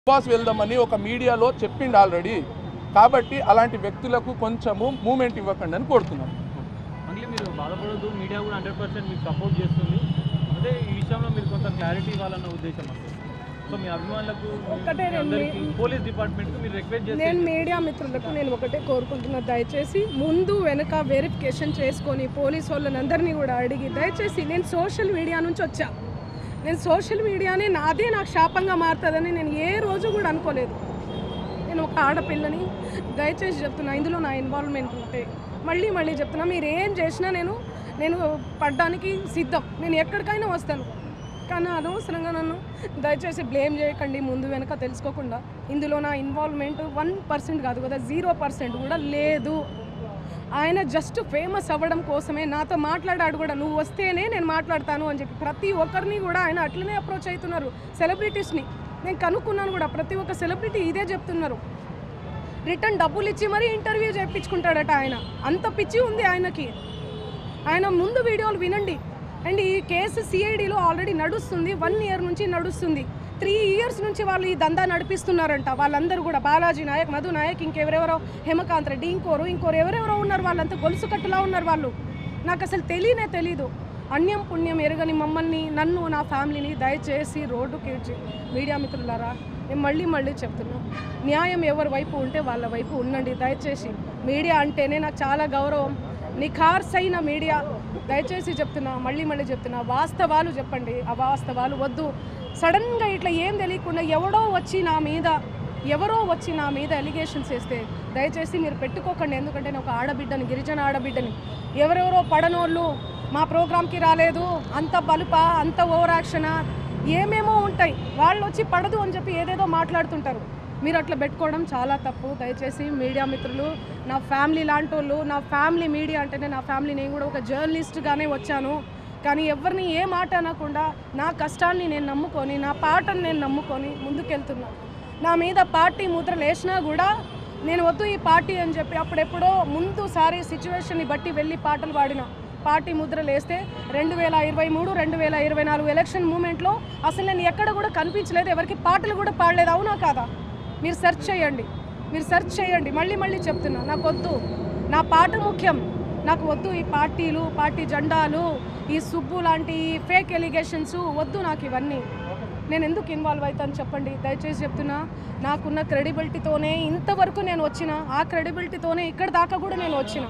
Boss వెళ్దామని ఒక మీడియాలో చెప్పిండు ఆల్రెడీ. కాబట్టి అలాంటి వ్యక్తులకు కొంచెము మూమెంట్ ఇవ్వకండి అని కోరుతున్నాను. మళ్ళీ మీరు బాధపడొద్దు, మీడియా కూడా 100% మీకు సపోర్ట్ చేస్తుంది. అదే ఈ విషయంలో మీరు కొంత క్లారిటీ ఇవ్వాలన్న ఉద్దేశం అండి. సో మీ అభిమానులకు పోలీస్ డిపార్ట్మెంట్కి మీరు రిక్వెస్ట్ చేసి నేను మీడియా మిత్రులకు నేను ఒకటే కోరుకుంటున్నా, దయచేసి ముందు వెనక వెరిఫికేషన్ చేసుకొని పోలీస్ వాళ్ళని కూడా అడిగి, దయచేసి నేను సోషల్ మీడియా నుంచి వచ్చా, నేను సోషల్ మీడియానే నాకు శాపంగా మారుతుందని నేను ఏ రోజు కూడా అనుకోలేదు. నేను ఒక ఆడపిల్లని, దయచేసి చెప్తున్నా, ఇందులో నా ఇన్వాల్వ్మెంట్ ఉంటే మళ్ళీ చెప్తున్నా, మీరు ఏం చేసినా నేను పడ్డానికి సిద్ధం, నేను ఎక్కడికైనా వస్తాను. కానీ అనవసరంగా నన్ను దయచేసి బ్లేమ్ చేయకండి ముందు వెనక తెలుసుకోకుండా. ఇందులో నా ఇన్వాల్వ్మెంట్ 1% కాదు కదా, 0% కూడా లేదు. ఆయన జస్ట్ ఫేమస్ అవ్వడం కోసమే నాతో మాట్లాడాడు కూడా, నువ్వు వస్తేనే నేను మాట్లాడతాను అని చెప్పి ప్రతి ఒక్కరిని కూడా ఆయన అట్లనే అప్రోచ్ అవుతున్నారు. సెలబ్రిటీస్ని నేను కనుక్కున్నాను కూడా, ప్రతి ఒక్క సెలబ్రిటీ ఇదే చెప్తున్నారు. రిటర్న్ డబ్బులు ఇచ్చి మరీ ఇంటర్వ్యూ చేయించుకుంటాడట ఆయన, అంత పిచ్చి ఉంది ఆయనకి. ఆయన ముందు వీడియోలు వినండి. అండ్ ఈ కేసు సిఐడిలో ఆల్రెడీ నడుస్తుంది, 1 year నుంచి నడుస్తుంది. 3 years నుంచి వాళ్ళు ఈ దందా నడిపిస్తున్నారంట. వాళ్ళందరూ కూడా బాలాజీ నాయక్, మధు నాయక్, ఇంకెవరెవరో హేమకాంత్ రెడ్డి, ఇంకోరు ఎవరెవరో ఉన్నారు. వాళ్ళంతా గొలుసు కట్టులా ఉన్నారు వాళ్ళు. నాకు అసలు తెలీదు. అన్యం పుణ్యం ఎరగని మమ్మల్ని, నన్ను, నా ఫ్యామిలీని దయచేసి రోడ్డుకి ఈడ్చి, మీడియా మిత్రులారా నేను మళ్ళీ చెప్తున్నా, న్యాయం ఎవరి వైపు ఉంటే వాళ్ళ వైపు ఉండండి. దయచేసి మీడియా అంటేనే నాకు చాలా గౌరవం, నిఖార్సైన మీడియా. దయచేసి చెప్తున్నా, మళ్ళీ చెప్తున్నా, వాస్తవాలు చెప్పండి, అవాస్తవాలు వద్దు. సడన్గా ఇట్లా ఏం తెలియకుండా ఎవరో వచ్చి నా మీద ఎలిగేషన్స్ వేస్తే దయచేసి మీరు పెట్టుకోకండి. ఎందుకంటే నేను ఒక ఆడబిడ్డని, గిరిజన ఆడబిడ్డని. ఎవరెవరో పడనోళ్ళు మా ప్రోగ్రామ్కి రాలేదు, అంత బలుపా, అంత ఓవర్ యాక్షనా, ఏమేమో ఉంటాయి. వాళ్ళు వచ్చి పడదు అని చెప్పి ఏదేదో మాట్లాడుతుంటారు. మీరు అట్లా పెట్టుకోవడం చాలా తప్పు. దయచేసి మీడియా మిత్రులు, నా ఫ్యామిలీ లాంటి వాళ్ళు, నా ఫ్యామిలీ మీడియా అంటేనే నా ఫ్యామిలీ, నేను కూడా ఒక జర్నలిస్ట్గానే వచ్చాను. కానీ ఎవరిని ఏ మాట అనకుండా నా కష్టాన్ని నేను నమ్ముకొని, నా పాటను నేను నమ్ముకొని ముందుకెళ్తున్నాను. నా మీద పార్టీ ముద్రలు వేసినా కూడా నేను వద్దు ఈ పార్టీ అని చెప్పి అప్పుడెప్పుడో ముందుసారి సిచ్యువేషన్ని బట్టి వెళ్ళి పాటలు పాడిన. పార్టీ ముద్రలు వేస్తే 2023, 2024 ఎలక్షన్ మూమెంట్లో అసలు నేను ఎక్కడ కూడా కనిపించలేదు, ఎవరికి పాటలు కూడా పాడలేదు. అవునా కాదా? మీరు సెర్చ్ చేయండి. మళ్ళీ చెప్తున్నా, నాకు వద్దు, నా పాట ముఖ్యం. నాకు వద్దు ఈ పార్టీలు, పార్టీ జెండాలు, ఈ సుబ్బు లాంటి ఫేక్ ఎలిగేషన్స్ వద్దు నాకు ఇవన్నీ. నేను ఎందుకు ఇన్వాల్వ్ అవుతాను చెప్పండి. దయచేసి చెప్తున్నా, నాకున్న క్రెడిబిలిటీతోనే ఇంతవరకు నేను వచ్చిన, ఆ క్రెడిబిలిటీతోనే ఇక్కడ దాకా కూడా నేను వచ్చిన.